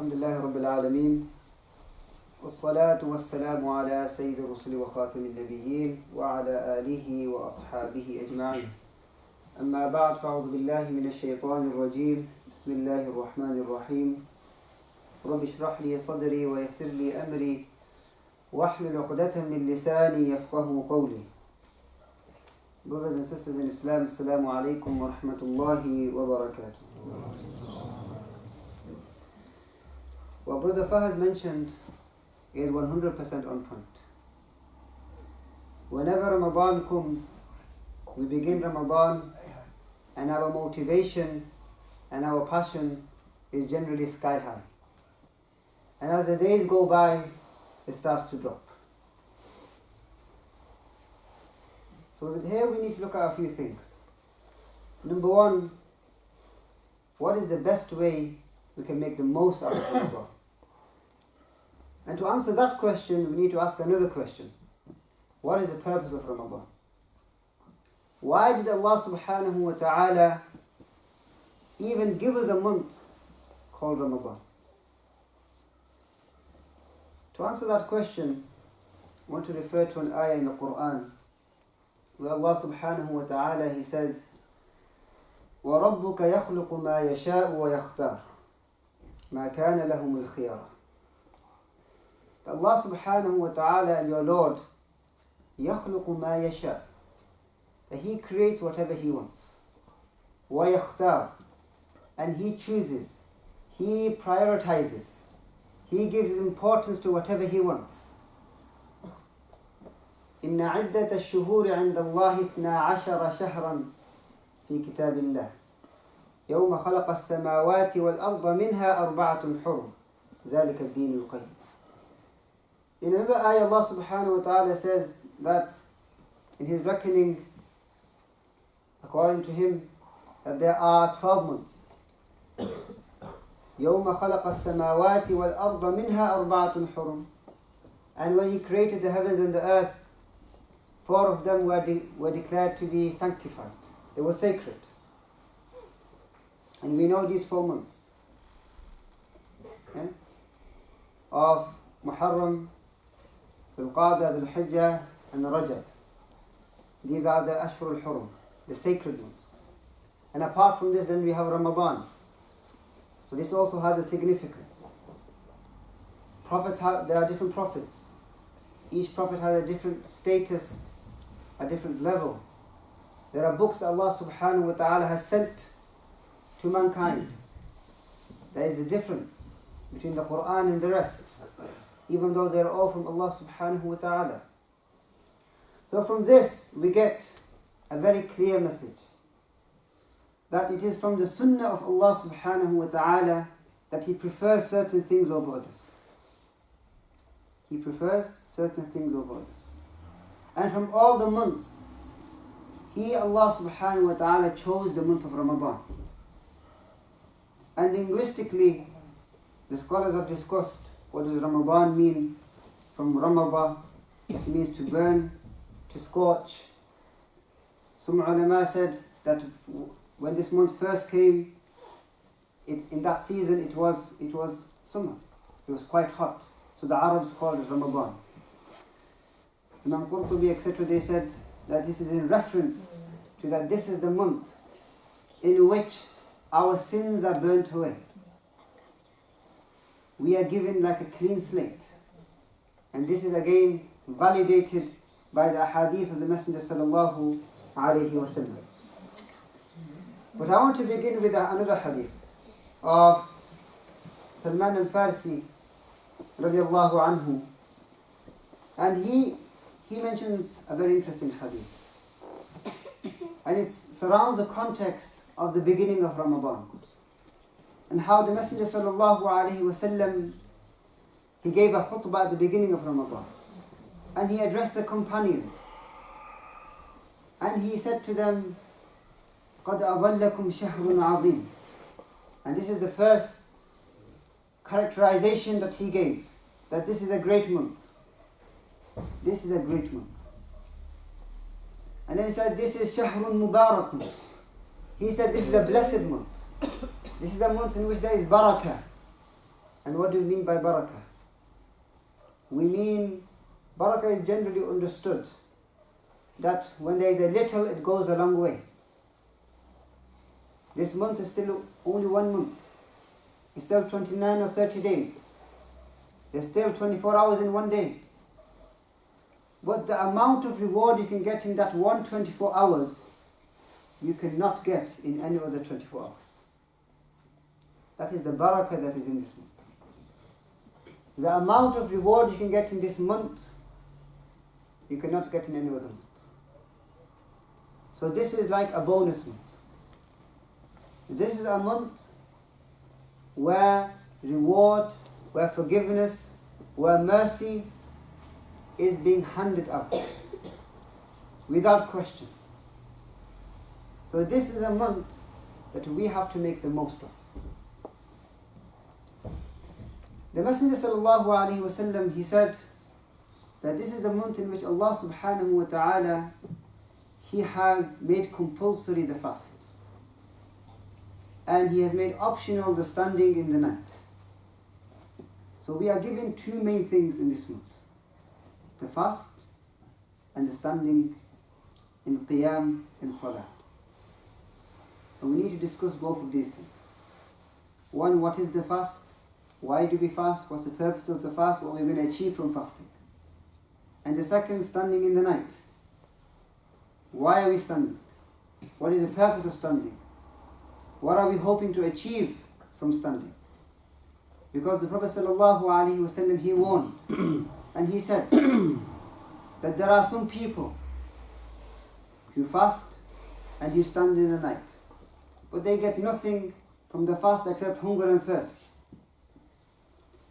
الحمد لله رب العالمين والصلاة والسلام على سيد الرسل وخاتم النبيين وعلى آله وأصحابه أجمعين. أما بعد فأعوذ بالله من الشيطان الرجيم. بسم الله الرحمن الرحيم. رب اشرح لي صدري ويسر لي أمري واحلل عقدة من لساني يفقه قولي. Brothers and sisters in Islam, Assalamu alaikum wa rahmatullahi wa barakatuh. What Brother Fahad mentioned is 100% on point. Whenever Ramadan comes, we begin Ramadan and our motivation and our passion is generally sky high. And as the days go by, it starts to drop. So here we need to look at a few things. Number one, what is the best way we can make the most out of Ramadan? And to answer that question, we need to ask another question. What is the purpose of Ramadan? Why did Allah subhanahu wa ta'ala even give us a month called Ramadan? To answer that question, I want to refer to an ayah in the Quran where Allah subhanahu wa ta'ala, He says, وَرَبُّكَ يَخْلُقُ مَا يَشَاءُ وَيَخْتَارُ مَا كَانَ لَهُمُ الْخِيَارَةُ. Allah subhanahu wa ta'ala, and your Lord, يَخْلُقُ مَا يَشَاءُ, that He creates whatever He wants. وَيَخْتَارُ, and He chooses, He prioritizes, He gives importance to whatever He wants. إن عدة الشهور عند الله 12 شهرا في كتاب الله يوم خلق السماوات والأرض منها 4 حرم ذلك الدين القيم. In another ayah, Allah subhanahu wa ta'ala says that in His reckoning, according to Him, that there are 12 months. يوم خلق السماوات والأرض منها 4 حرم. And when He created the heavens and the earth, 4 of them were declared to be sanctified. They were sacred. And we know these 4 months of Muharram, Dhul-Qa'dah, Dhul-Hijjah and Rajab. These are the Ashhur al-Hurum, the sacred ones. And apart from this, then we have Ramadan. So this also has a significance. There are different prophets. Each prophet has a different status, a different level. There are books Allah subhanahu wa ta'ala has sent to mankind. There is a difference between the Quran and the rest, even though they are all from Allah subhanahu wa ta'ala. So from this we get a very clear message, that it is from the sunnah of Allah subhanahu wa ta'ala that He prefers certain things over others. He prefers certain things over others. And from all the months, He, Allah subhanahu wa ta'ala, chose the month of Ramadan. And linguistically, the scholars have discussed what does Ramadan mean from Ramadan, which means to burn, to scorch. Some ulama said that when this month first came, in that season it was summer. It was quite hot. So the Arabs called it Ramadan. Imam Qurtubi, etc., they said that this is in reference to that this is the month in which our sins are burnt away. We are given like a clean slate. And this is again validated by the ahadith of the Messenger sallallahu alayhi wa sallam. But I want to begin with another hadith of Salman al-Farsi radiallahu anhu. And he mentions a very interesting hadith. And it surrounds the context of the beginning of Ramadan. And how the Messenger sallallahu alayhi wa sallam, he gave a khutbah at the beginning of Ramadan. And he addressed the companions. And he said to them, قَدْ أَظَلَّكُمْ شَهْرٌ عَظِيمٌ. And this is the first characterization that he gave, that this is a great month. This is a great month. And then he said, this is Shahrun Mubarakun. He said, this is a blessed month. This is a month in which there is barakah. And what do we mean by barakah? We mean, barakah is generally understood that when there is a little, it goes a long way. This month is still only 1 month. It's still 29 or 30 days. There's still 24 hours in one day. But the amount of reward you can get in that 124 hours, you cannot get in any other 24 hours. That is the barakah that is in this month. The amount of reward you can get in this month, you cannot get in any other month. So this is like a bonus month. This is a month where reward, where forgiveness, where mercy is being handed out without question. So this is a month that we have to make the most of. The Messenger sallallahu alaihi wasallam, he said that this is the month in which Allah subhanahu wa ta'ala, He has made compulsory the fast. And He has made optional the standing in the night. So we are given two main things in this month: the fast and the standing in qiyam and salah. And we need to discuss both of these things. One, what is the fast? Why do we fast? What's the purpose of the fast? What we're going to achieve from fasting? And the second, standing in the night. Why are we standing? What is the purpose of standing? What are we hoping to achieve from standing? Because the Prophet ﷺ, he warned and he said that there are some people who fast and who stand in the night, but they get nothing from the fast except hunger and thirst.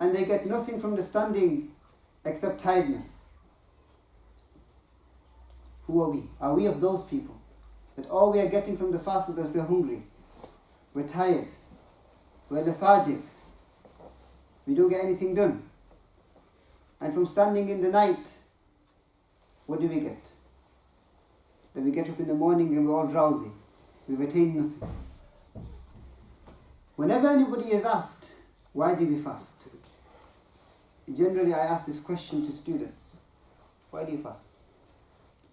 And they get nothing from the standing except tiredness. Who are we? Are we of those people that all we are getting from the fast is that we are hungry, we're tired, we're lethargic, we don't get anything done? And from standing in the night, what do we get? Then we get up in the morning and we're all drowsy, we've attained nothing. Whenever anybody is asked, why do we fast? Generally, I ask this question to students: why do you fast?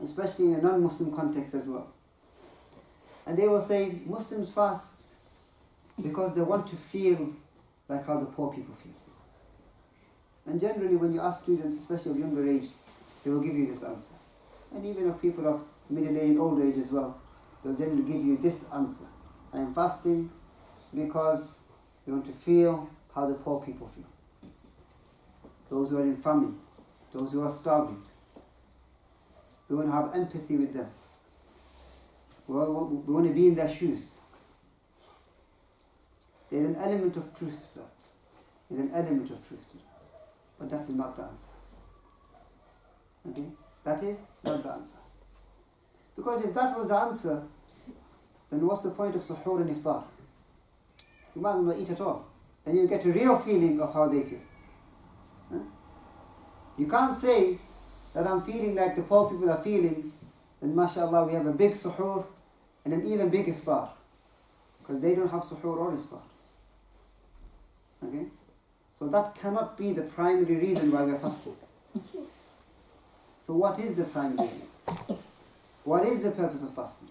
Especially in a non-Muslim context as well. And they will say, Muslims fast because they want to feel like how the poor people feel. And generally, when you ask students, especially of younger age, they will give you this answer. And even of people of middle age and old age as well, they'll generally give you this answer: I am fasting because we want to feel how the poor people feel. Those who are in famine, those who are starving. We want to have empathy with them. We want to be in their shoes. There's an element of truth to that. There's an element of truth to that. But that is not the answer. Okay? That is not the answer. Because if that was the answer, then what's the point of suhoor and iftar? You might as well eat at all. Then you get a real feeling of how they feel. Huh? You can't say that I'm feeling like the poor people are feeling, then mashallah we have a big suhoor and an even big iftar. Because they don't have suhoor or iftar. Okay? So that cannot be the primary reason why we're fasting. So what is the primary reason? What is the purpose of fasting?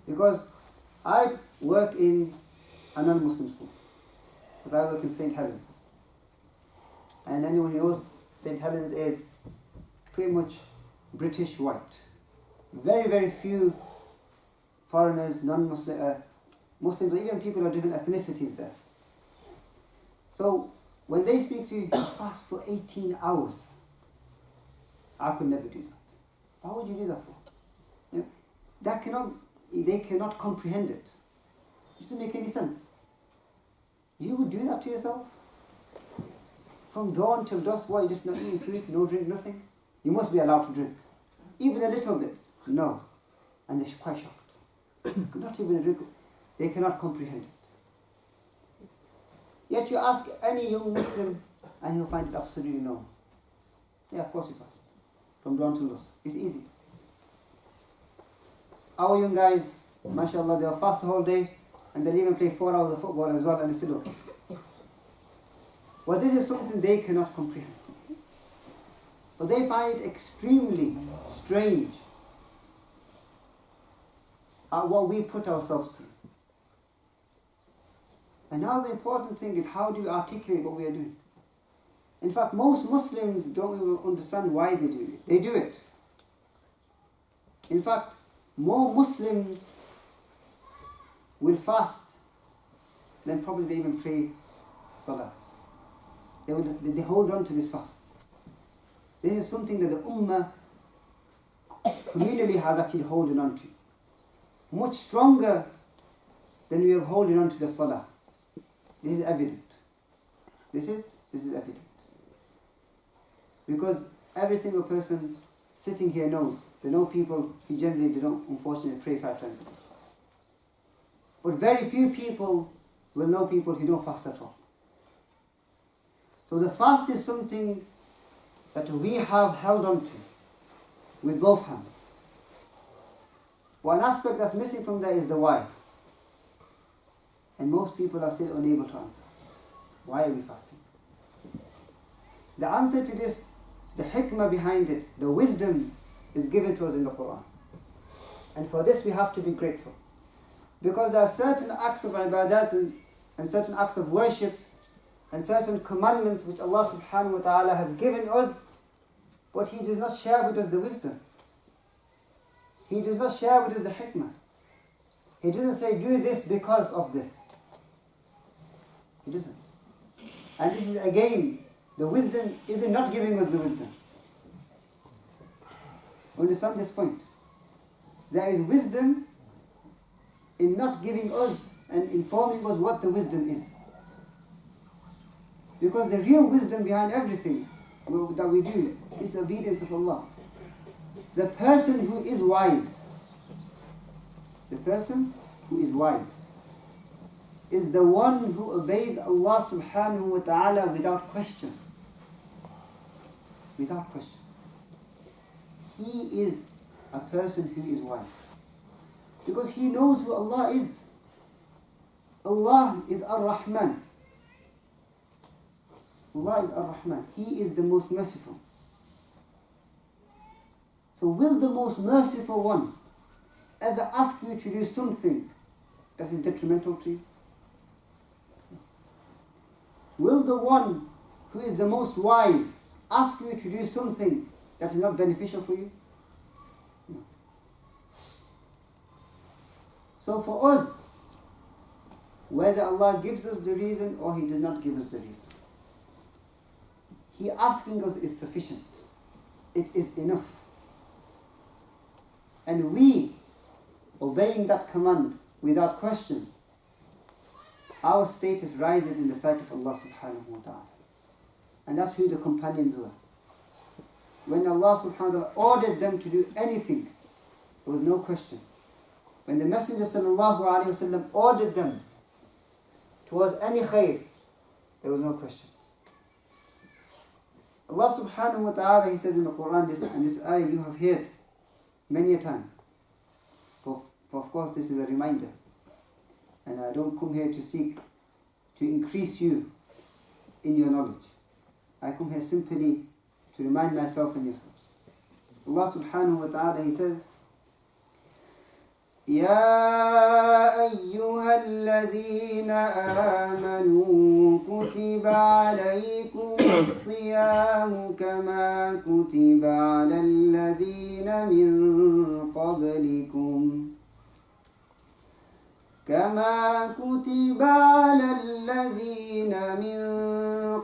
Because I work in a non-Muslim school. Because I work in St. Helens. And anyone who knows, St. Helens is pretty much British white. Very, very few foreigners, non-Muslim, Muslims, or even people of different ethnicities there. So when they speak to you, fast for 18 hours, I could never do that. Why would you do that for? You know, they cannot comprehend it. It doesn't make any sense. You would do that to yourself? From dawn till dusk, why? You just not eating food, no drink, nothing? You must be allowed to drink. Even a little bit. No. And they're quite shocked. Not even a drink. They cannot comprehend it. Yet you ask any young Muslim and he'll find it absolutely normal. Yeah, of course we fast. From dawn till dusk. It's easy. Our young guys, mashallah, they'll fast the whole day and they'll even play 4 hours of football as well and it's still okay. But this is something they cannot comprehend. But they find it extremely strange at what we put ourselves through. And now the important thing is, how do we articulate what we are doing? In fact, most Muslims don't even understand why they do it. They do it. In fact, more Muslims will fast than probably they even pray salah. They hold on to this fast. This is something that the Ummah communally has actually holding on to. Much stronger than we are holding on to the salah. This is evident. This is evident. Because every single person sitting here knows. They know people who generally they don't unfortunately pray 5 times a day. But very few people will know people who don't fast at all. So the fast is something that we have held on to with both hands. One aspect that's missing from that is the why. And most people are still unable to answer. Why are we fasting? The answer to this, the hikmah behind it, the wisdom is given to us in the Quran. And for this we have to be grateful. Because there are certain acts of ibadat and certain acts of worship and certain commandments which Allah subhanahu wa ta'ala has given us, but He does not share with us the wisdom. He does not share with us the hikmah. He doesn't say, do this because of this. He doesn't. And this is again, the wisdom is not giving us the wisdom. Understand this point? There is wisdom in not giving us and informing us what the wisdom is. Because the real wisdom behind everything that we do is obedience of Allah. The person who is wise, is the one who obeys Allah subhanahu wa ta'ala without question. Without question. He is a person who is wise. Because he knows who Allah is. Allah is Ar-Rahman. Allah is Ar-Rahman. He is the most merciful. So will the most merciful one ever ask you to do something that is detrimental to you? Will the one who is the most wise ask you to do something that is not beneficial for you? No. So for us, whether Allah gives us the reason or He does not give us the reason, He asking us is sufficient. It is enough. And we, obeying that command without question, our status rises in the sight of Allah subhanahu wa ta'ala. And that's who the companions were. When Allah subhanahu wa ta'ala ordered them to do anything, there was no question. When the Messenger sallallahu alayhi wa sallam ordered them towards any khair, there was no question. Allah subhanahu wa ta'ala, He says in the Quran, this ayah you have heard many a time. For of course this is a reminder. And I don't come here to seek to increase you in your knowledge. I come here simply to remind myself and yourselves. Allah subhanahu wa ta'ala, He says, يا أيها الذين آمنوا كتب عليكم الصيام كما كتب على الذين من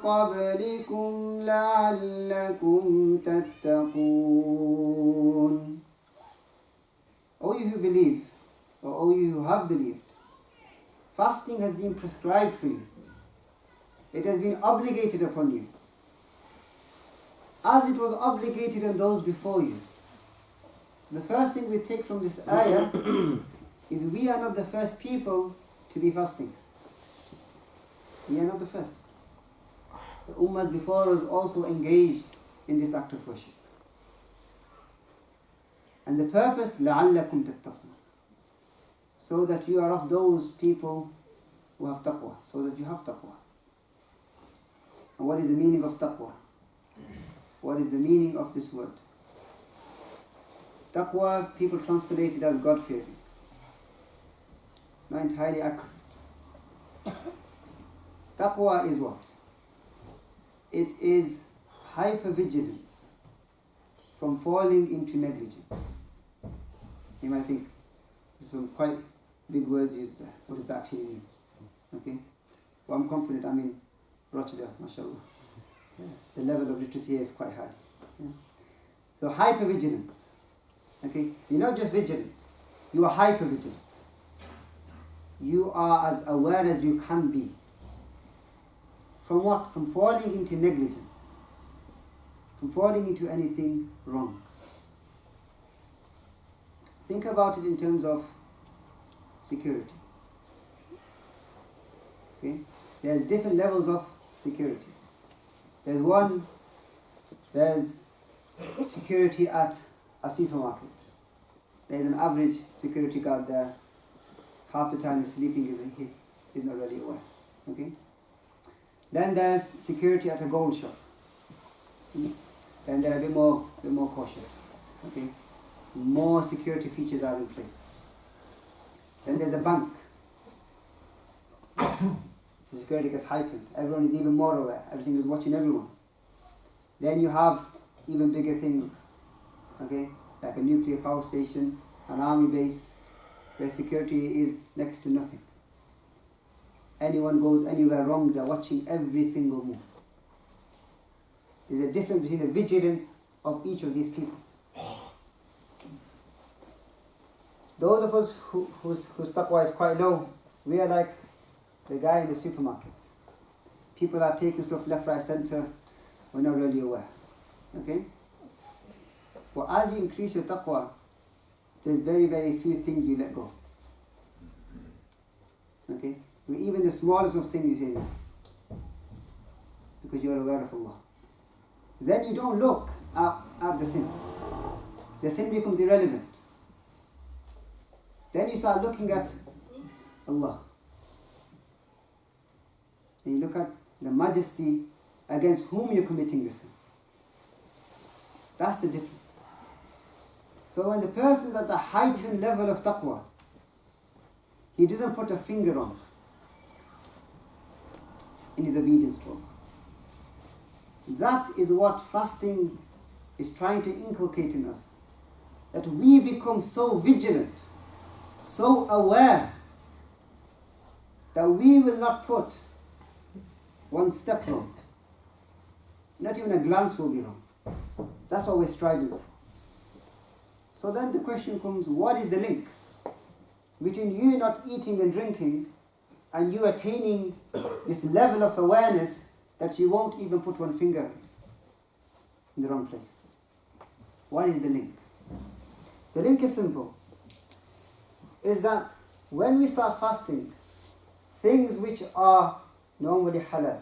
قبلكم لعلكم تتقون. O you who believe, or O you who have believed, fasting has been prescribed for you. It has been obligated upon you, as it was obligated on those before you. The first thing we take from this ayah is we are not the first people to be fasting. We are not the first. The ummahs before us also engaged in this act of worship. And the purpose, لَعَلَّكُمْ تَتَّقُونَ, so that you are of those people who have taqwa, so that you have taqwa. And what is the meaning of taqwa? What is the meaning of this word? Taqwa, people translate it as God-fearing. Not entirely accurate. Taqwa is what? It is hypervigilance from falling into negligence. You might think, there's some quite big words used there. What does that actually mean? Okay? Well, I'm confident, I'm in Rochdale, mashallah. Yeah. The level of literacy here is quite high. Yeah. So hypervigilance. Okay? You're not just vigilant, you are hypervigilant. You are as aware as you can be. From what? From falling into negligence. From falling into anything wrong. Think about it in terms of security. Okay? There's different levels of security. There's security at a supermarket. There's an average security guard there. Half the time he's sleeping, he's not really aware. Okay? Then there's security at a gold shop. Then they're a bit more cautious. Okay? More security features are in place. Then there's a bank. The security gets heightened. Everyone is even more aware. Everything is watching everyone. Then you have even bigger things. Okay? Like a nuclear power station, an army base, where security is next to nothing. Anyone goes anywhere wrong, they're watching every single move. There's a difference between the vigilance of each of these people. Those of us whose taqwa is quite low, we are like the guy in the supermarket. People are taking stuff left, right, center. We're not really aware. Okay? But as you increase your taqwa, there's very, very few things you let go. Okay? But even the smallest of things you say no. Because you're aware of Allah. Then you don't look at the sin. The sin becomes irrelevant. Then you start looking at Allah. And you look at the majesty against whom you're committing the sin. That's the difference. So when the person is at the heightened level of taqwa, he doesn't put a finger on in his obedience to Allah. That is what fasting is trying to inculcate in us. That we become so vigilant, so aware, that we will not put one step wrong. Not even a glance will be wrong. That's what we're striving for. So then the question comes, what is the link between you not eating and drinking and you attaining this level of awareness that you won't even put one finger in the wrong place? What is the link? The link is simple. Is that when we start fasting, things which are normally halal,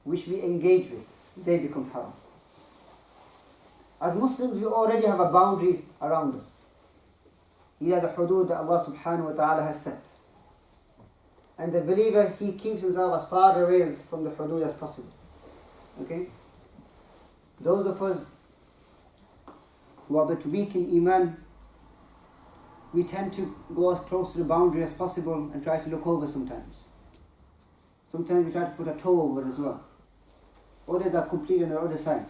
which we engage with, they become haram. As Muslims, we already have a boundary around us. These are the hudud that Allah subhanahu wa ta'ala has set. And the believer, he keeps himself as far away from the hudud as possible. Okay? Those of us who are a bit weak in iman, we tend to go as close to the boundary as possible and try to look over sometimes. Sometimes we try to put a toe over as well. Others are completely on the other side.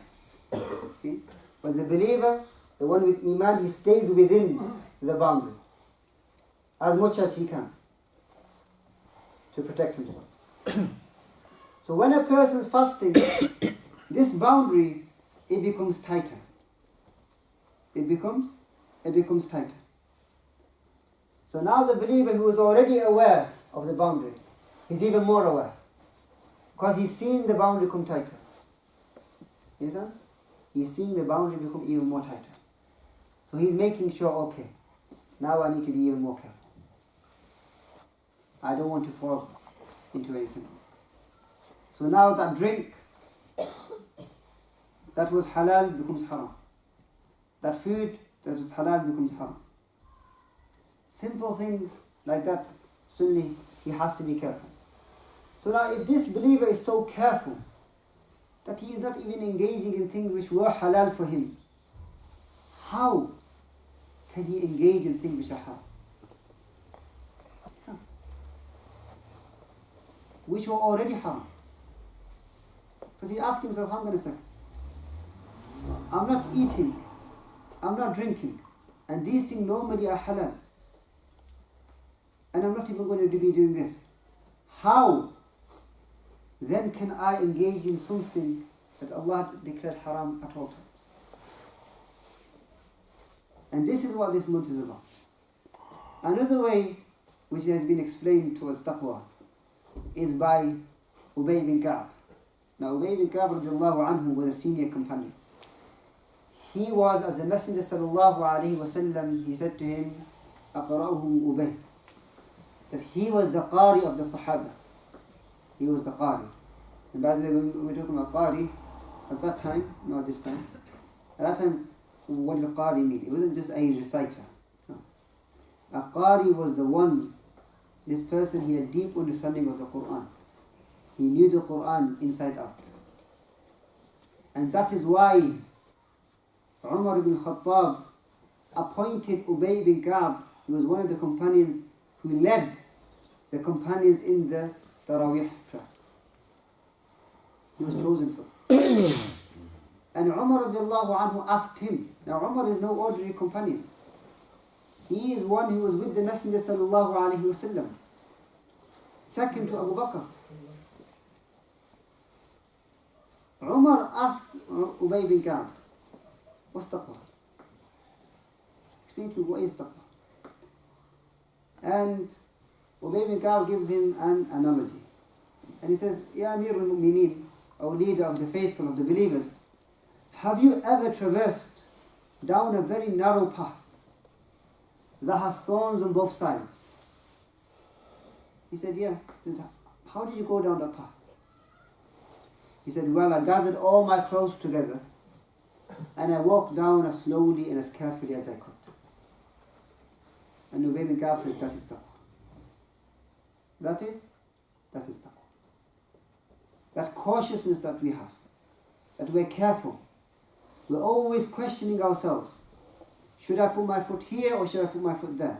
Okay? But the believer, the one with iman, he stays within the boundary as much as he can to protect himself. So when a person is fasting, this boundary, it becomes tighter. It becomes tighter. So now the believer who is already aware of the boundary, he's even more aware. Because he's seeing the boundary become tighter. You understand? He's seeing the boundary become even more tighter. So he's making sure, okay, now I need to be even more careful. I don't want to fall into anything. So now that drink that was halal becomes haram. That food that was halal becomes haram. Simple things like that, suddenly he has to be careful. So now if this believer is so careful that he is not even engaging in things which were halal for him, how can he engage in things which are haram? Which were already haram. Because he asked himself, hang on a second, I'm not eating, I'm not drinking, and these things normally are halal, and I'm not even going to be doing this. How then can I engage in something that Allah declared haram at all times? And this is what this month is about. Another way which has been explained towards taqwa is by Ubay bin Ka'b. Now Ubay bin Ka'b radiallahu anhu was a senior companion. He was, as the Messenger sallallahu alayhi wa sallam, he said to him, أقرأهم Ubay, that he was the Qari of the Sahaba. He was the Qari. And by the way, when we're talking about Qari, at that time, not this time, at that time, what did Qari mean? It wasn't just a reciter. No. A Qari was the one, this person, he had deep understanding of the Quran. He knew the Quran inside out. And that is why Umar ibn Khattab appointed Ubay bin Ka'b. He was one of the companions who led the companions in the Taraweeh prayer. He was chosen for it. And Umar radiallahu anhu asked him. Now Umar is no ordinary companion. He is one who was with the Messenger sallallahu alayhi wa sallam, second to Abu Bakr. Umar asks Ubay bin Ka'b, what's taqwa? Explain to me, what is taqwa? And Ubay bin Ka'b gives him an analogy. And he says, Ya Amir al-Mu'mineen, O leader of the faithful, of the believers, have you ever traversed down a very narrow path that has thorns on both sides? He said, yeah. He said, how did you go down that path? He said, well, I gathered all my clothes together and I walked down as slowly and as carefully as I could. And Ubay bin Ka'b said, that is taqwa. That is taqwa. That cautiousness that we have, that we're careful. We're always questioning ourselves. Should I put my foot here or should I put my foot there?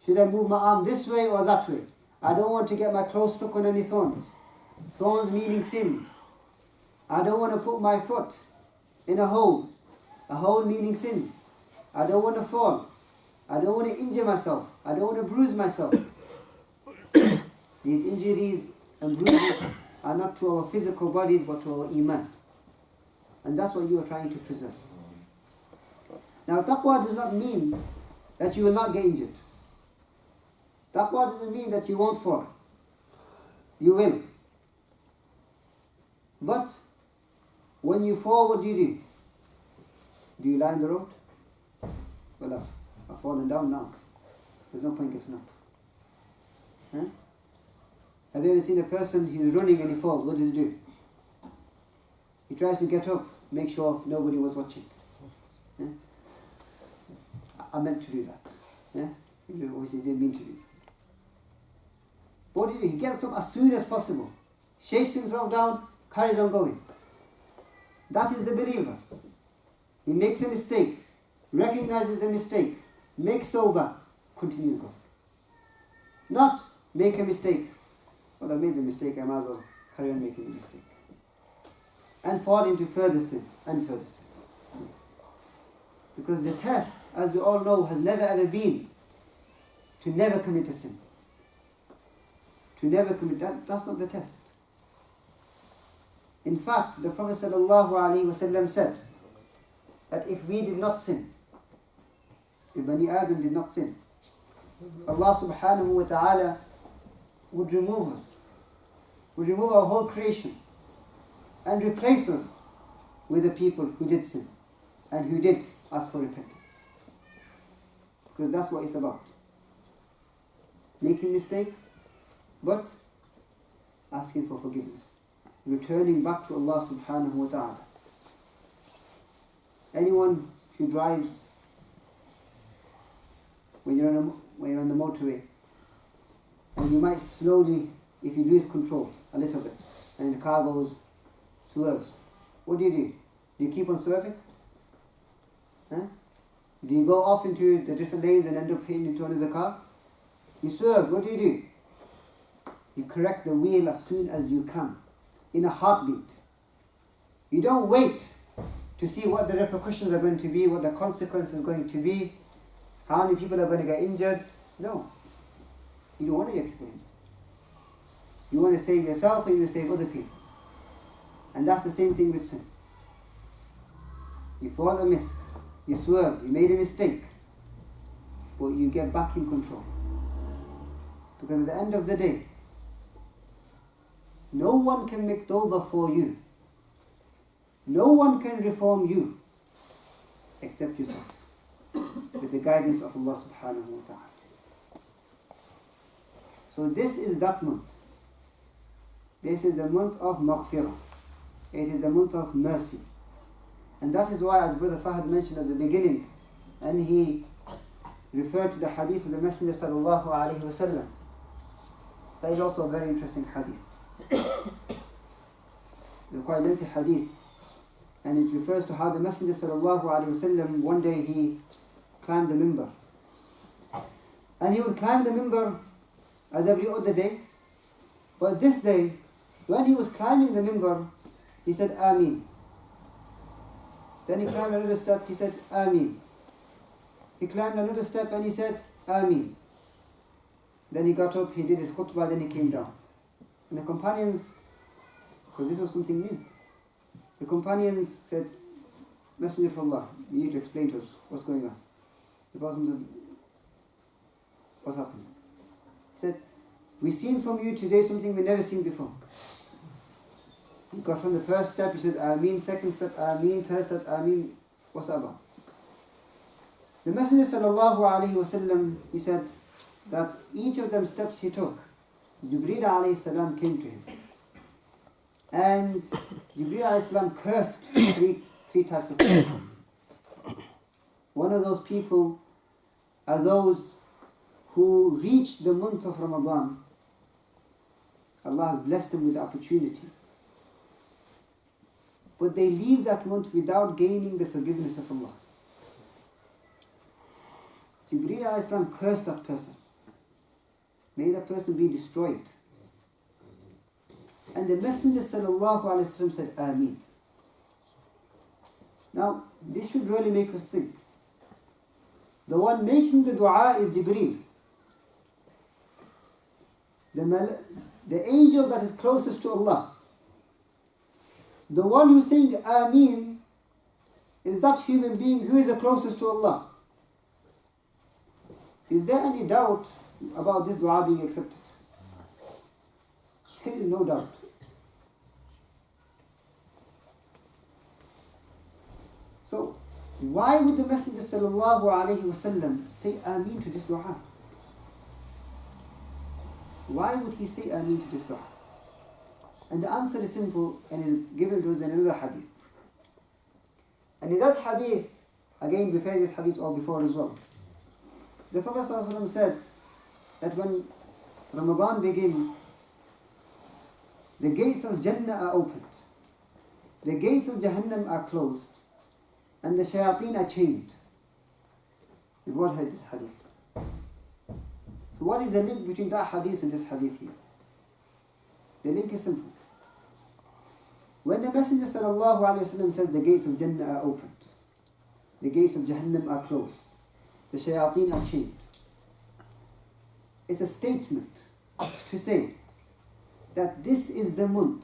Should I move my arm this way or that way? I don't want to get my clothes stuck on any thorns. Thorns meaning sins. I don't want to put my foot in a hole meaning sins. I don't want to fall. I don't want to injure myself. I don't want to bruise myself. These injuries and bruises are not to our physical bodies but to our iman. And that's what you are trying to preserve. Now taqwa does not mean that you will not get injured. Taqwa doesn't mean that you won't fall. You will. But when you fall, what do? Do you lie on the road? Well, I've fallen down now. There's no point getting up. Huh? Have you ever seen a person who's running and he falls? What does he do? He tries to get up, make sure nobody was watching. Yeah? I meant to do that. Yeah? Obviously didn't mean to do. What does he do? He gets up as soon as possible, shakes himself down, carries on going. That is the believer. He makes a mistake, recognizes the mistake, makes sober, continues going. Not make a mistake. Well, I made the mistake, I might as well carry on making the mistake. And fall into further sin and further sin. Because the test, as we all know, has never ever been to never commit a sin. To never commit, that's not the test. In fact, the Prophet ﷺ said that if we did not sin, if Bani Adam did not sin, Allah subhanahu wa ta'ala would remove us, would remove our whole creation and replace us with the people who did sin and who did ask for repentance. Because that's what it's about. Making mistakes, but asking for forgiveness. Returning back to Allah subhanahu wa ta'ala. Anyone who drives, when you're on the motorway, and you might slowly, if you lose control a little bit, and the car swerves, what do? Do you keep on swerving? Huh? Do you go off into the different lanes and end up hitting into another car? You swerve, what do? You correct the wheel as soon as you can, in a heartbeat. You don't wait to see what the repercussions are going to be, what the consequences are going to be, how many people are going to get injured. No. You don't want to get people injured. You want to save yourself and you save other people. And that's the same thing with sin. You fall amiss, you swerve, you made a mistake, but you get back in control. Because at the end of the day, no one can make tawbah for you. No one can reform you except yourself, with the guidance of Allah subhanahu wa ta'ala. So this is that month. This is the month of maghfirah. It is the month of mercy. And that is why, as Brother Fahad mentioned at the beginning, and he referred to the hadith of the Messenger sallallahu alayhi wa sallam, that is also a very interesting hadith. The quite lengthy hadith. And it refers to how the Messenger sallallahu alayhi wa sallam, one day he climbed the minbar. And he would climb the minbar as every other day. But this day, when he was climbing the minbar, he said, Ameen. Then he climbed another step, he said, Ameen. He climbed another step and he said, Ameen. Then he got up, he did his khutbah, then he came down. And the companions, because this was something new, the companions said, Messenger of Allah, you need to explain to us what's going on. The Prophet said, what's happening? He said, we've seen from you today something we've never seen before. He got from the first step, he said, Ameen, second step, Ameen, third step, Ameen, what's that about? The Messenger sallallahu alayhi wa sallam, he said that each of them steps he took, Jibreel alayhi salam came to him. And Jibreel alayhi salam cursed three types of people. One of those people are those who reach the month of Ramadan. Allah has blessed them with the opportunity. But they leave that month without gaining the forgiveness of Allah. Jibreel alayhi salam cursed that person. May that person be destroyed. And the Messenger sallallahu alayhi wa sallam said, Ameen. Now, this should really make us think. The one making the dua is Jibreel. The angel that is closest to Allah. The one who's saying Ameen is that human being who is the closest to Allah. Is there any doubt about this dua being accepted? There is no doubt. So, why would the Messenger sallallahu alayhi wa sallam say Ameen to this dua? Why would he say Ameen to this dua? And the answer is simple and is given to us in another hadith. And in that hadith, again before this hadith or before as well, the Prophet ﷺ said that when Ramadan begins, the gates of Jannah are opened, the gates of Jahannam are closed, and the shayateen are chained. We've all heard this hadith. So what is the link between that hadith and this hadith here? The link is simple. When the Messenger sallallahu alayhi wa sallam says the gates of Jannah are opened, the gates of Jahannam are closed, the shayateen are chained, it's a statement to say that this is the month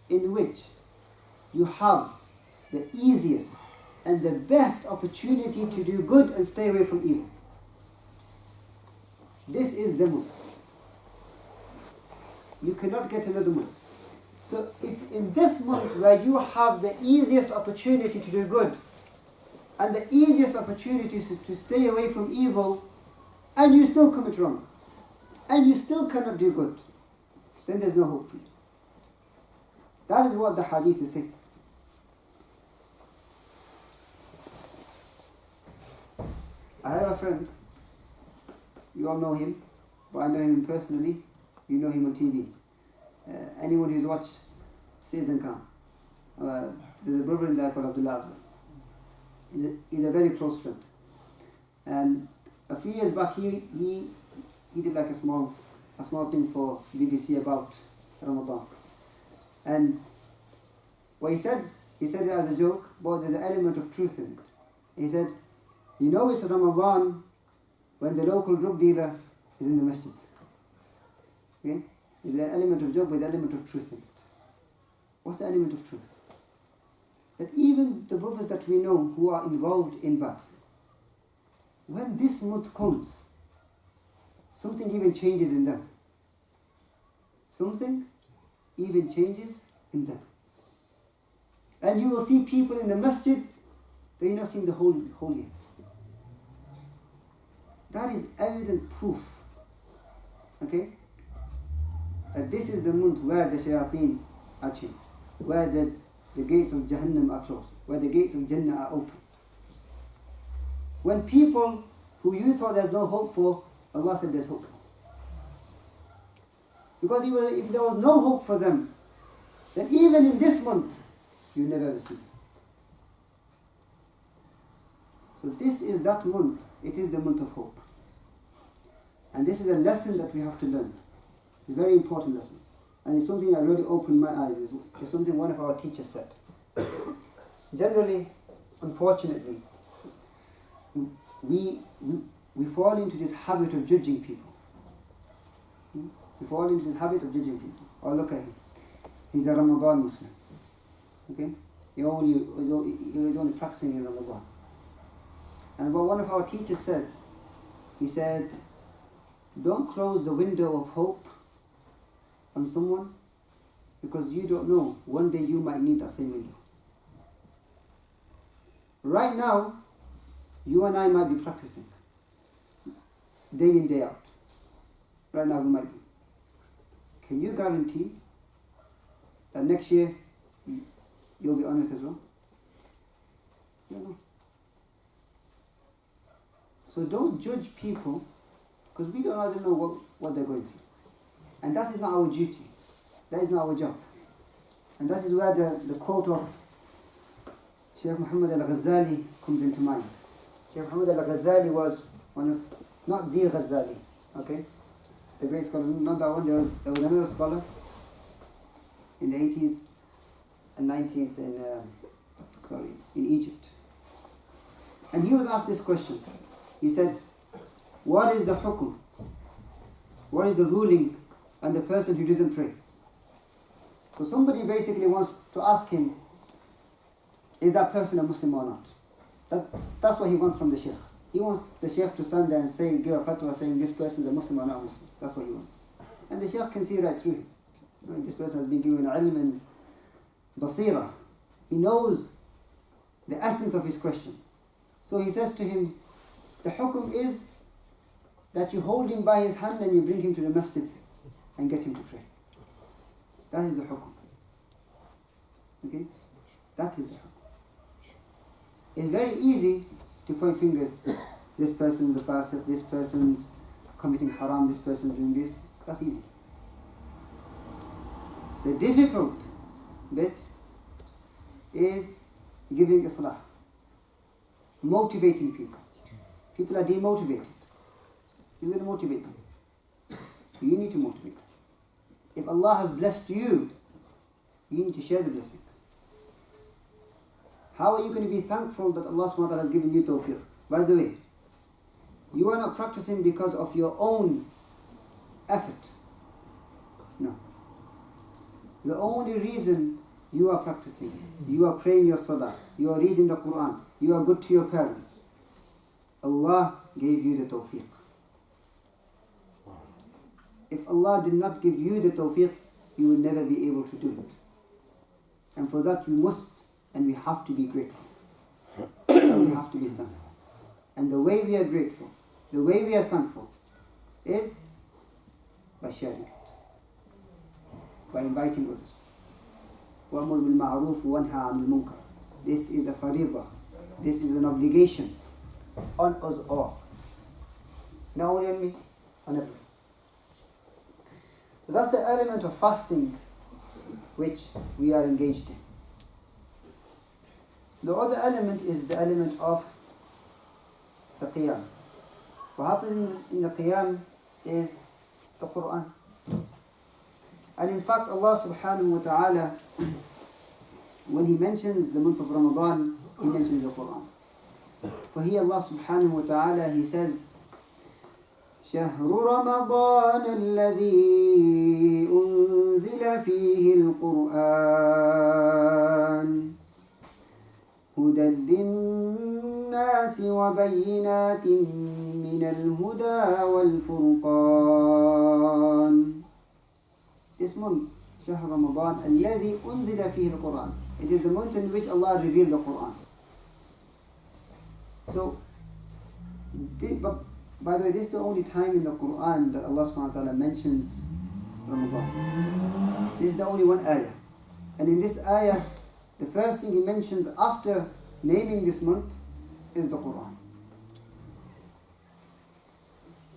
in which you have the easiest and the best opportunity to do good and stay away from evil. This is the month. You cannot get another month. So if in this month where you have the easiest opportunity to do good and the easiest opportunity to stay away from evil, and you still commit wrong, and you still cannot do good, then there's no hope for you. That is what the hadith is saying. I have a friend, you all know him, but I know him personally, you know him on TV. Anyone who's watched stays in calm. There's a brother in there called Abdullah Afzal. He's a very close friend. And a few years back, he did like a small thing for BBC about Ramadan. And what he said it as a joke, but there's an element of truth in it. He said, you know it's Ramadan when the local drug dealer is in the masjid. Okay? There's an element of joke with an element of truth in it. What's the element of truth? That even the brothers that we know who are involved in bad, when this month comes, something even changes in them. Something even changes in them. And you will see people in the masjid that you're not seeing the whole year. That is evident proof, okay, that this is the month where the shayateen are chained, where the gates of Jahannam are closed, where the gates of Jannah are open. When people who you thought there's no hope for, Allah said there's hope. Because if there was no hope for them, then even in this month, you never ever see. So this is that month. It is the month of hope. And this is a lesson that we have to learn. A very important lesson. And it's something that really opened my eyes. It's something one of our teachers said. Generally, unfortunately, we fall into this habit of judging people. We fall into this habit of judging people. Oh, look at him. He's a Ramadan Muslim. Okay? He's only practicing in Ramadan. And what one of our teachers said, he said, don't close the window of hope on someone, because you don't know, one day you might need that same window. Right now, you and I might be practicing, day in, day out. Right now we might be. Can you guarantee that next year you'll be on it as well? You don't know. So don't judge people, because we don't know what they're going through. And that is not our duty. That is not our job. And that is where the quote of Shaykh Muhammad al-Ghazali comes into mind. Shaykh Muhammad al-Ghazali was one of, not the Ghazali, okay? The great scholar, not that one, there was another scholar in the 80s and 90s in Egypt. And he was asked this question. He said, what is the hukum? What is the ruling on the person who doesn't pray? So somebody basically wants to ask him, is that person a Muslim or not? That's what he wants from the Shaykh. He wants the Shaykh to stand there and give a fatwa saying this person is a Muslim or not Muslim. That's what he wants. And the Shaykh can see right through him. This person has been given ilm and basira. He knows the essence of his question. So he says to him, the hukum is that you hold him by his hand and you bring him to the masjid and get him to pray. That is the hukum. Okay? That is the hukum. It's very easy to point fingers. This person's a fasiq, this person's committing haram, this person's doing this. That's easy. The difficult bit is giving islah, motivating people. People are demotivated. You're going to motivate them. You need to motivate them. If Allah has blessed you, you need to share the blessing. How are you going to be thankful that Allah subhanahu wa ta'ala has given you tawfiq? By the way, you are not practicing because of your own effort. No. The only reason you are practicing, you are praying your salah, you are reading the Quran, you are good to your parents, Allah gave you the tawfiq. If Allah did not give you the tawfiq, you will never be able to do it. And for that you must and we have to be grateful. We have to be thankful. And the way we are grateful, the way we are thankful is by sharing it, by inviting others. وَأْمُرْ بِالْمَعْرُوفِ وَانْهَى عَنِ الْمُنْكَرِ. This is a fariḍah. This is an obligation on us all. Not only on me, on everyone. So that's the element of fasting which we are engaged in. The other element is the element of the qiyam. What happens in the qiyam is the Quran. And in fact, Allah subhanahu wa ta'ala, when He mentions the month of Ramadan, He mentions the Quran. For here Allah subhanahu wa ta'ala, He says, شهر رمضان الذي أنزل فيه القرآن هدى للناس وبينات من الهدى والفرقان. This month, شهر رمضان الذي أنزل فيه القرآن. It is the month in which Allah revealed the Quran. So, by the way, this is the only time in the Quran that Allah subhanahu wa ta'ala mentions Ramadan. This is the only one ayah. And in this ayah, the first thing He mentions after naming this month is the Quran.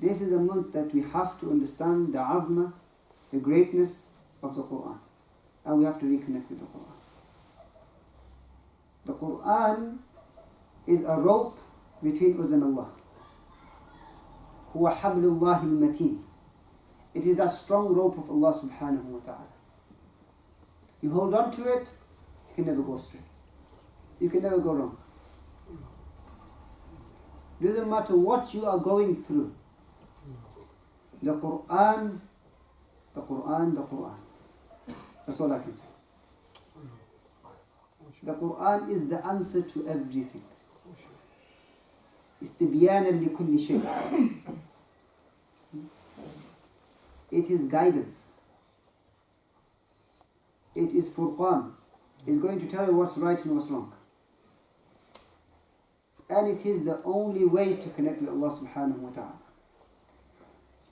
This is a month that we have to understand the azma, the greatness of the Quran. And we have to reconnect with the Quran. The Quran is a rope between us and Allah. هو حبل الله المتين. It is that strong rope of Allah subhanahu wa ta'ala. You hold on to it, you can never go astray. You can never go wrong. Doesn't matter what you are going through. The Quran, the Quran, the Quran. That's all I can say. The Quran is the answer to everything. استبيانا لكل شيء. It is guidance. It is furqan. It's going to tell you what's right and what's wrong. And it is the only way to connect with Allah subhanahu wa ta'ala.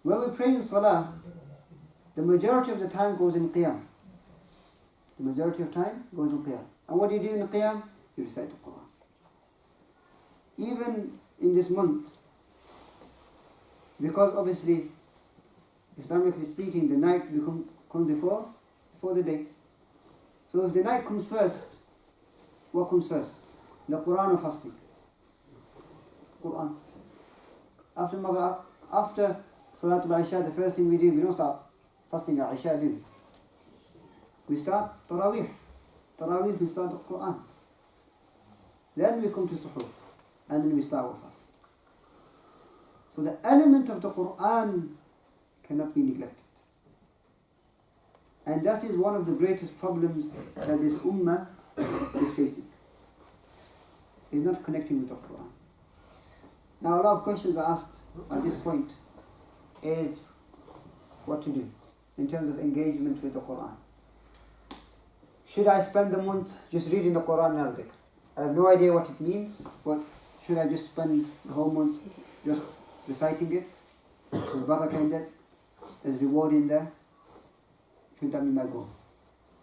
When we pray in salah, the majority of the time goes in qiyam. The majority of time goes in qiyam. And what do you do in qiyam? You recite the Quran. Even in this month, because obviously, Islamically speaking, the night comes before the day. So if the night comes first, what comes first? The Quran or fasting? Quran. After Salatul Isha, the first thing we do, we don't start fasting at Isha, do we? We start Taraweeh. Taraweeh, we start the Quran. Then we come to Suhoor. And then we start our fast. So the element of the Quran cannot be neglected. And that is one of the greatest problems that this ummah is facing. Is not connecting with the Quran. Now a lot of questions are asked at this point is what to do in terms of engagement with the Quran. Should I spend the month just reading the Quran in Arabic? I have no idea what it means, but should I just spend the whole month just reciting it? There's barakah in that, there's reward in there. Should that be my goal?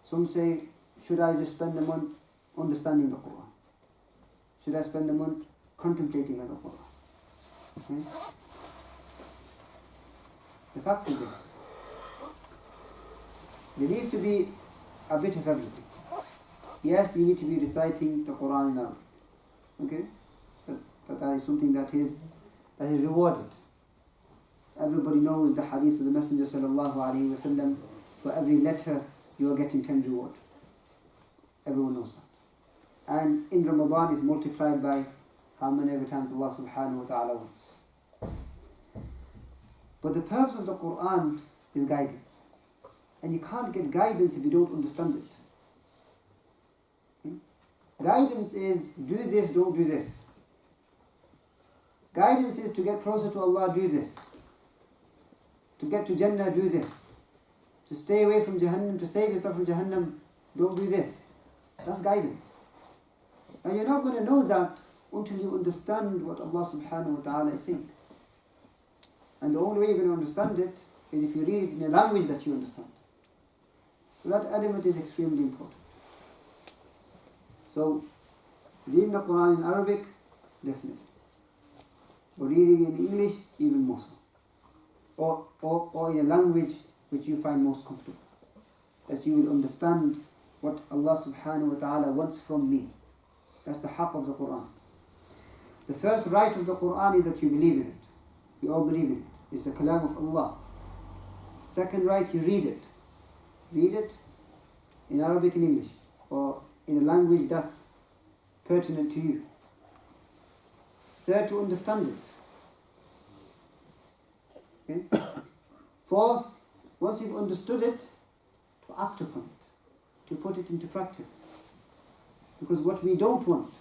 Some say, should I just spend the month understanding the Quran? Should I spend the month contemplating on the Quran? Okay? The fact is this. There needs to be a bit of everything. Yes, you need to be reciting the Quran in Arabic. Okay? But that is something that is rewarded. Everybody knows the hadith of the Messenger sallallahu alaihi wasallam. For every letter you are getting 10 reward. Everyone knows that. And in Ramadan is multiplied by how many every time Allah subhanahu wa ta'ala wants. But the purpose of the Quran is guidance. And you can't get guidance if you don't understand it. Guidance is do this, don't do this. Guidance is to get closer to Allah, do this. To get to Jannah, do this. To stay away from Jahannam, to save yourself from Jahannam, don't do this. That's guidance. And you're not going to know that until you understand what Allah subhanahu wa ta'ala is saying. And the only way you're going to understand it is if you read it in a language that you understand. So that element is extremely important. So, reading the Quran in Arabic, definitely. But reading in English, even more so. Or in a language which you find most comfortable. that you will understand what Allah subhanahu wa ta'ala wants from me. That's the haqq of the Quran. The first right of the Quran is that you believe in it. We all believe in it. It's the kalam of Allah. Second right, you read it. Read it in Arabic and English, or in a language that's pertinent to you. Third, to understand it. Okay? Fourth, once you've understood it, to act upon it, to put it into practice. Because what we don't want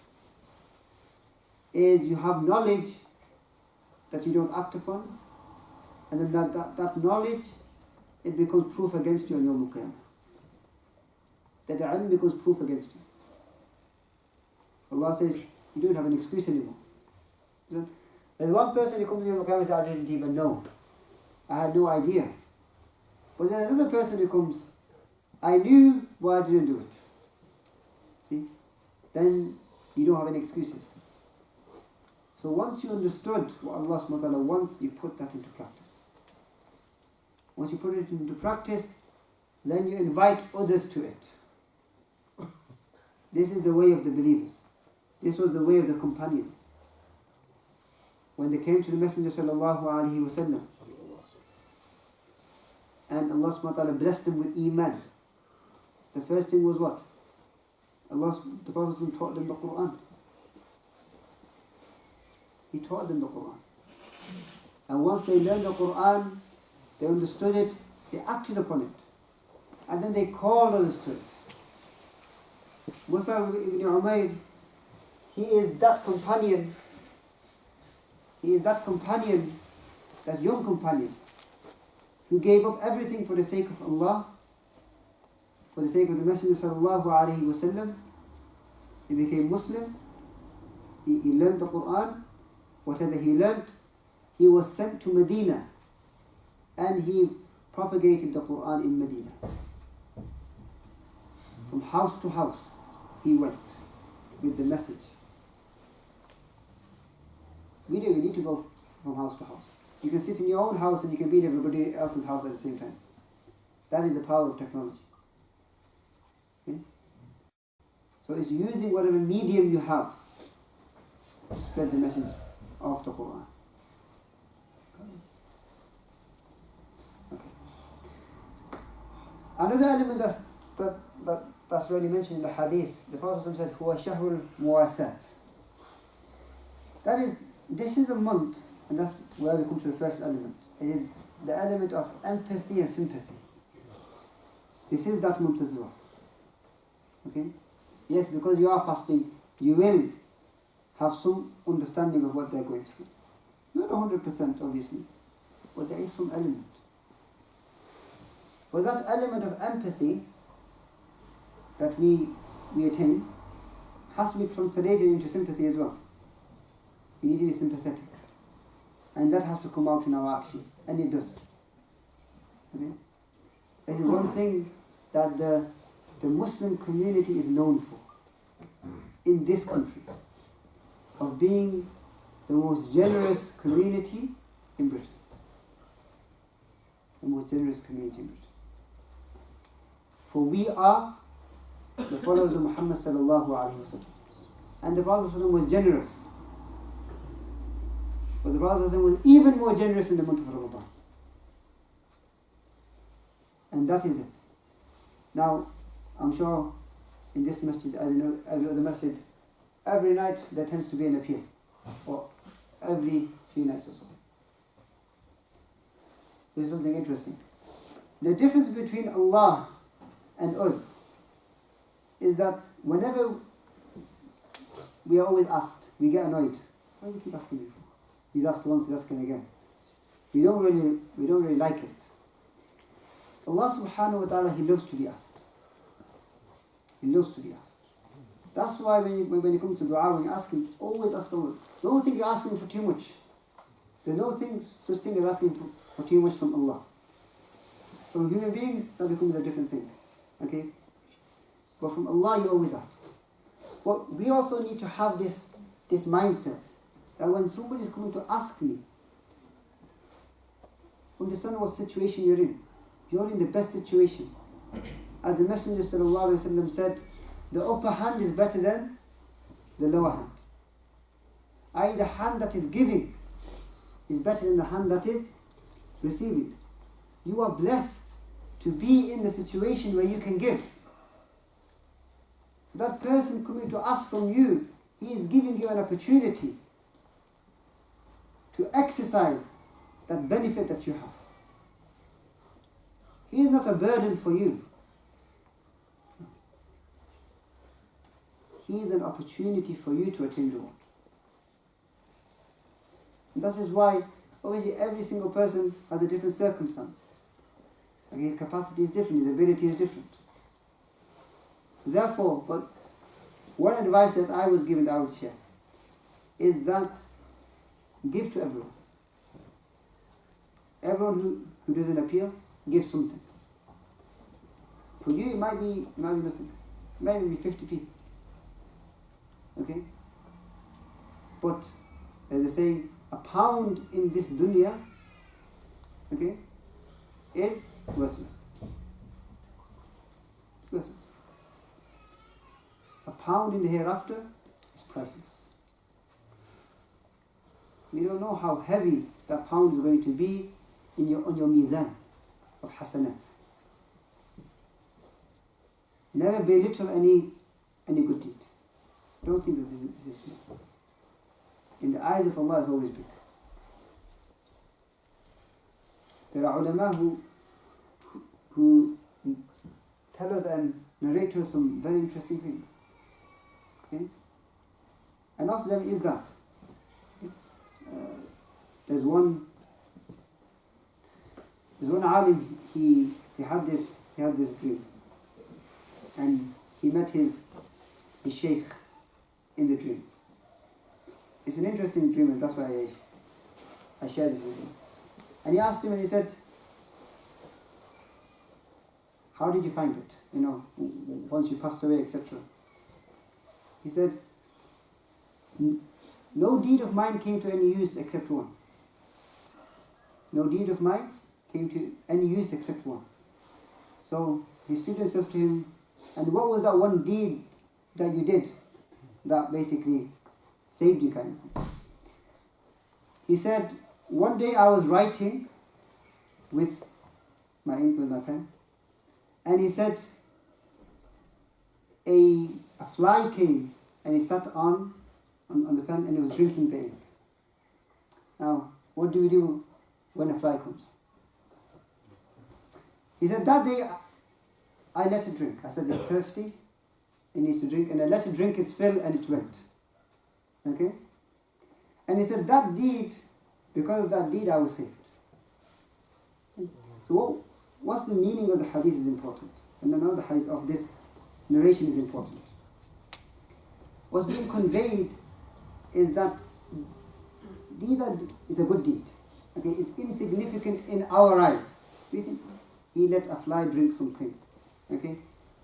is you have knowledge that you don't act upon, and then that knowledge, it becomes proof against you on Yawm al-Qiyamah. That the ilm becomes proof against you. Allah says, you don't have an excuse anymore. There's one person who comes to Yawm al-Qiyamah and says, I didn't even know. I had no idea. But there's another person who comes, I knew, but I didn't do it. See? Then you don't have any excuses. So once you understood what Allah subhanahu wa ta'ala wants, you put that into practice. Once you put it into practice, then you invite others to it. This is the way of the believers. This was the way of the companions. When they came to the Messenger sallallahu alaihi wasallam, and Allah subhanahu wa ta'ala blessed them with iman, the first thing was what? The Prophet taught them the Quran. He taught them the Quran. And once they learned the Quran, they understood it, they acted upon it. And then they called others to it. Mus'ab ibn Umayr, he is that companion, that young companion, who gave up everything for the sake of Allah, for the sake of the Messenger sallallahu alaihi wasallam. He became Muslim, he learned the Quran, whatever he learned, he was sent to Medina, and he propagated the Quran in Medina. From house to house he went with the message. We don't need to go from house to house. You can sit in your own house and you can be in everybody else's house at the same time. That is the power of technology. Okay? So it's using whatever medium you have to spread the message of the Quran. Okay. Another element that's really mentioned in the hadith, the Prophet said, "Huwa shahrul muwasat." This is a month, and that's where we come to the first element. It is the element of empathy and sympathy. This is that month as well. Okay? Yes, because you are fasting, you will have some understanding of what they're going through. Not 100% obviously, but there is some element. But that element of empathy that we attain has to be translated into sympathy as well. We need to be sympathetic. And that has to come out in our action. And it does. Okay? This is one thing that the Muslim community is known for in this country, of being the most generous community in Britain. The most generous community in Britain. For we are the followers of Muhammad sallallahu alaihi wasallam. And the Prophet was generous. But the Prophet was even more generous in the month of Ramadan. And that is it. Now, I'm sure in this masjid, as in every other masjid, every night there tends to be an appeal. Or every few nights or so. This is something interesting. The difference between Allah and us is that whenever we are always asked, we get annoyed. Why do you keep asking me for? He's asked once, he's asking again. We don't really like it. Allah subhanahu wa ta'ala, He loves to be asked. He loves to be asked. That's why when it comes to dua, when you ask Him, always ask Allah. Don't think you're asking for too much. There's no such thing as asking for too much from Allah. From human beings, that becomes a different thing. Okay? But from Allah, you always ask. But we also need to have this mindset that when somebody is coming to ask me, understand what situation you're in. You're in the best situation. as the Messenger ﷺ said, the upper hand is better than the lower hand. I.e., the hand that is giving is better than the hand that is receiving. You are blessed to be in the situation where you can give. So that person coming to ask from you, he is giving you an opportunity to exercise that benefit that you have. He is not a burden for you. He is an opportunity for you to attain reward. And that is why, obviously, every single person has a different circumstance. Like his capacity is different, his ability is different. Therefore, but one advice that I was given that I would share is that give to everyone. Everyone who doesn't appear, give something. For you, it might be nothing. It might be 50 people. Okay? But, as they say, a pound in this dunya, okay, is worthless. Worthless. A pound in the hereafter is priceless. We don't know how heavy that pound is going to be on your mizan of hasanat. Never belittle any good deed. Don't think that this is small. In the eyes of Allah, is always big. There are ulama who tell us and narrate to us some very interesting things. Okay? And of them is that there's one alim, he had this dream, and he met his sheikh in the dream. It's an interesting dream, and that's why I shared this with him. And he asked him, and he said, how did you find it? You know, once you passed away, etc. He said, no deed of mine came to any use except one. No deed of mine came to any use except one. So his student says to him, and what was that one deed that you did that basically saved you, kind of thing? He said, one day I was writing with my ink, with my pen, and he said, a fly came and he sat on the pen and he was drinking the ink. Now, what do we do when a fly comes? He said, that day I let it drink. I said, it's thirsty, it needs to drink, and I let it drink its fill and it went. Okay? And he said, that deed, because of that deed I was saved. So what's the meaning of the hadith is important. And another hadith of this narration is important. What's being conveyed is that is a good deed. Okay, it's insignificant in our eyes. We think he let a fly drink something. Okay?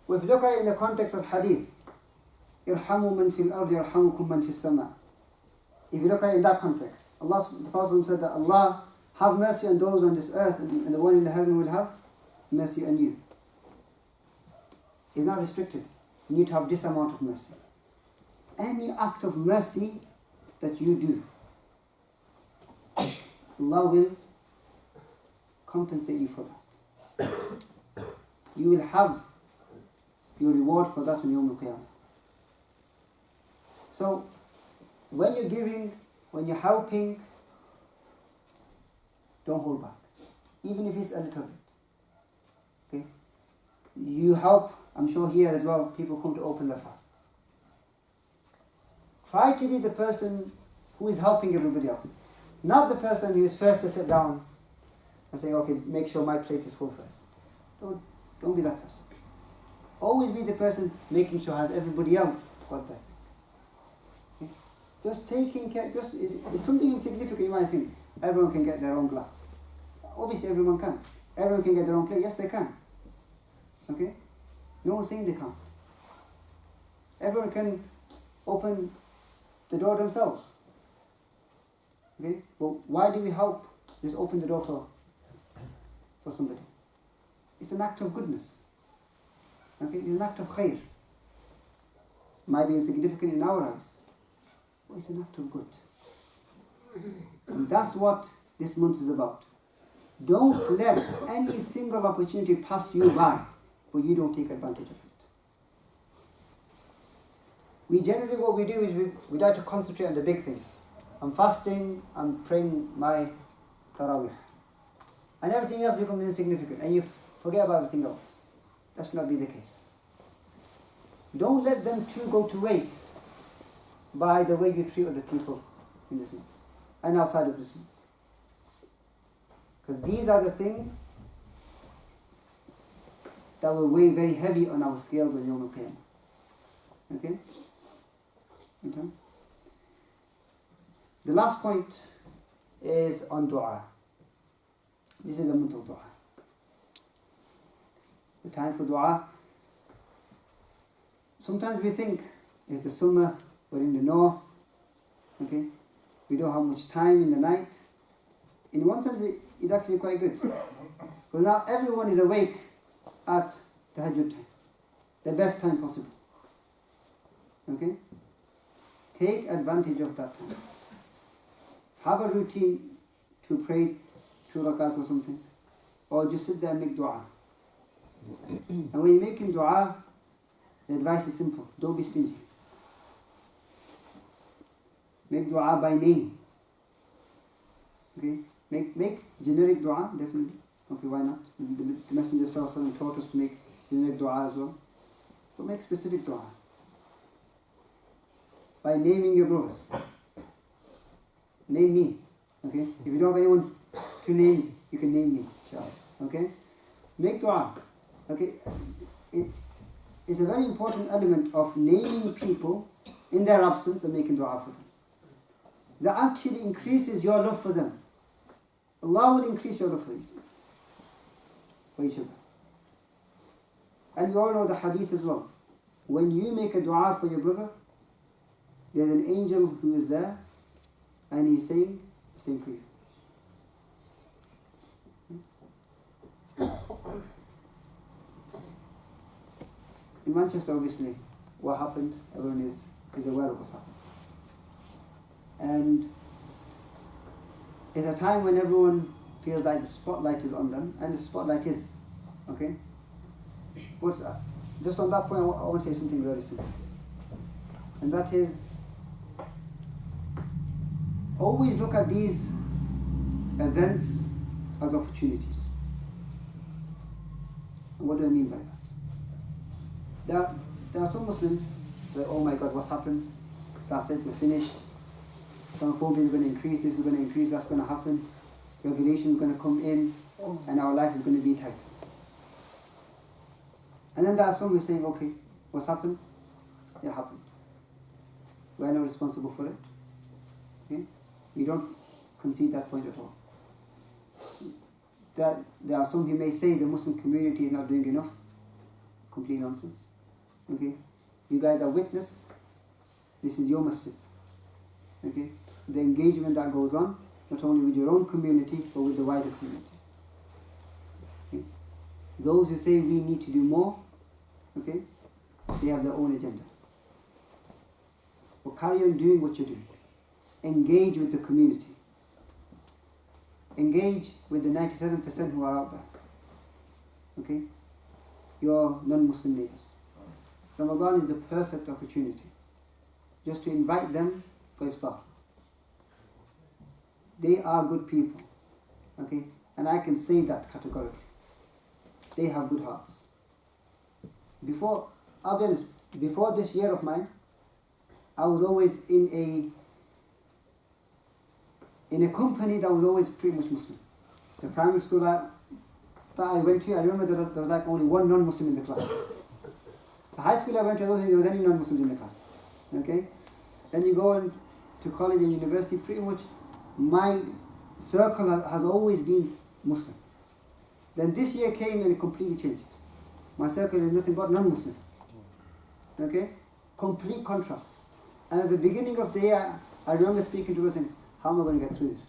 Well, if you look at it in the context of hadith, irhamu man fil ardi yarhamukum man fis sama. If you look at it in that context, the Prophet said that Allah have mercy on those on this earth, and the one in the heaven will have mercy on you. It's not restricted. You need to have this amount of mercy. Any act of mercy that you do, Allah will compensate you for that. You will have your reward for that on Yawm al-Qiyamah. So, when you're giving, when you're helping, don't hold back. Even if it's a little bit. Okay? You help, I'm sure here as well, people come to open their fasts. Try to be the person who is helping everybody else. Not the person who is first to sit down and say, okay, make sure my plate is full first. Don't be that person. Always be the person making sure has everybody else got that. Okay? Just taking care, it's something insignificant you might think. Everyone can get their own glass. Obviously everyone can. Everyone can get their own plate. Yes, they can. Okay? No one's saying they can't. Everyone can open the door themselves. Okay? But why do we help just open the door for somebody? It's an act of goodness. Okay, it's an act of khair. Might be insignificant in our eyes, but it's an act of good. And that's what this month is about. Don't let any single opportunity pass you by, but you don't take advantage of it. We generally, what we do is we like to concentrate on the big things. I'm fasting, I'm praying my tarawih. And everything else becomes insignificant, and you forget about everything else. That should not be the case. Don't let them too go to waste by the way you treat other people in this month and outside of this month. Because these are the things that will weigh very heavy on our scales on Yawm al-Qiyamah. Okay? Okay? The last point is on dua. This is the month of dua. The time for dua. Sometimes we think it's the summer, we're in the north, okay? We don't have much time in the night. In one sense, it's actually quite good. But now everyone is awake at the Tahajjud time, the best time possible. Okay? Take advantage of that time. Have a routine to pray 2 rakats or something, or just sit there and make dua. And when you're making dua, the advice is simple. Don't be stingy. Make dua by name. Okay? Make generic dua, definitely. Okay, why not? The Messenger ﷺ taught us to make generic dua as well. But make specific dua. By naming your brothers. Name me. Okay? If you don't have anyone to name, you can name me. Inshallah. Okay? Make dua. Okay? It's a very important element of naming people in their absence and making dua for them. That actually increases your love for them. Allah will increase your love for each other. And we all know the hadith as well. When you make a dua for your brother, there's an angel who is there and he's saying the same for you. In Manchester, obviously, what happened, everyone is aware of what's happened. And it's a time when everyone feels like the spotlight is on them, and the spotlight is, okay? But just on that point, I want to say something very simple. And that is, always look at these events as opportunities. And what do I mean by that? There are some Muslims that, oh my God, what's happened? That's it, we're finished. Islamophobia is going to increase, this is going to increase, that's going to happen. Regulation is going to come in, and our life is going to be tight. And then there are some who are saying, okay, what's happened? It happened. We're not responsible for it. Okay? We don't concede that point at all. There are some who may say the Muslim community is not doing enough. Complete nonsense. Okay? You guys are witness. This is your masjid. Okay? The engagement that goes on, not only with your own community, but with the wider community. Okay? Those who say we need to do more, okay, they have their own agenda. But carry on doing what you're doing. Engage with the community. Engage with the 97% who are out there. Okay? Your non-Muslim neighbors. Ramadan is the perfect opportunity just to invite them for iftar. They are good people. Okay? And I can say that categorically. They have good hearts. I'll be honest, before this year of mine, I was always in a company that was always pretty much Muslim. The primary school that I went to, I remember there was like only one non-Muslim in the class. The high school I went to, I don't think there was any non-Muslims in the class. Okay? Then you go on to college and university, pretty much my circle has always been Muslim. Then this year came and it completely changed. My circle is nothing but non-Muslim. Okay? Complete contrast. And at the beginning of the year, I remember speaking to her saying, how am I going to get through this?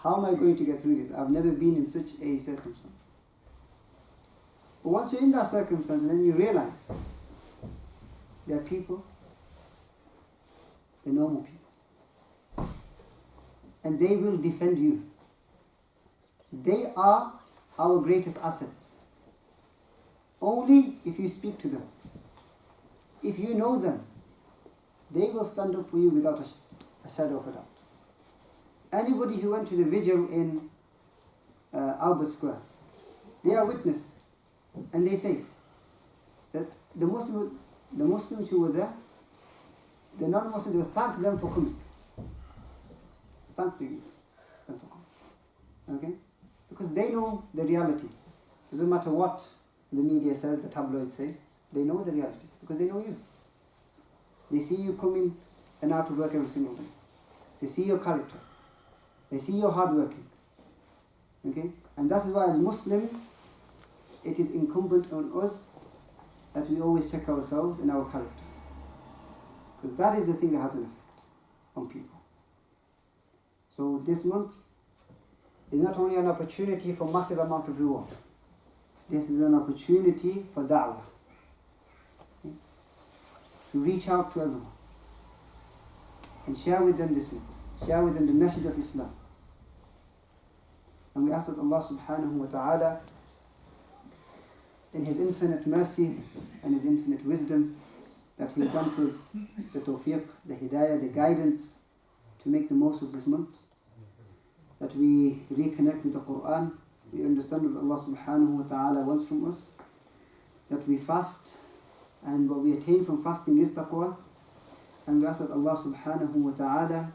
How am I going to get through this? I've never been in such a circumstance. But once you're in that circumstance, then you realize there are people, they're normal people. And they will defend you. They are our greatest assets. Only if you speak to them. If you know them, they will stand up for you without a shadow of a doubt. Anybody who went to the vigil in Albert Square, they are witness. And they say that the Muslims who were there, the non-Muslims will thank them for coming. Thank them for coming. Okay? Because they know the reality. It doesn't matter what the media says, the tabloids say, they know the reality. Because they know you. They see you coming and out of work every single day. They see your character. They see your hard working. Okay? And that is why as Muslims, it is incumbent on us that we always check ourselves and our character. Because that is the thing that has an effect on people. So this month is not only an opportunity for massive amount of reward. This is an opportunity for da'wah. Okay? To reach out to everyone and share with them this message. Share with them the message of Islam. And we ask that Allah subhanahu wa ta'ala, in His infinite mercy and His infinite wisdom, that He grants us the tawfiq, the hidayah, the guidance to make the most of this month. That we reconnect with the Quran, we understand what Allah subhanahu wa ta'ala wants from us, that we fast, and what we attain from fasting is taqwa, and we ask that Allah subhanahu wa ta'ala,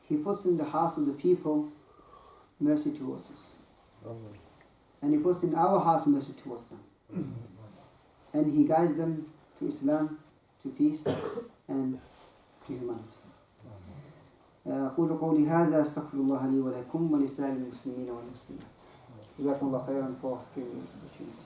He puts in the hearts of the people mercy towards us. And He puts in our hearts mercy towards them. And He guides them to Islam, to peace, and to humanity. أقول قولي هذا أستغفر الله لي ولكم ولسائر المسلمين والمسلمات. جزاكم الله خيرا for giving me this opportunity.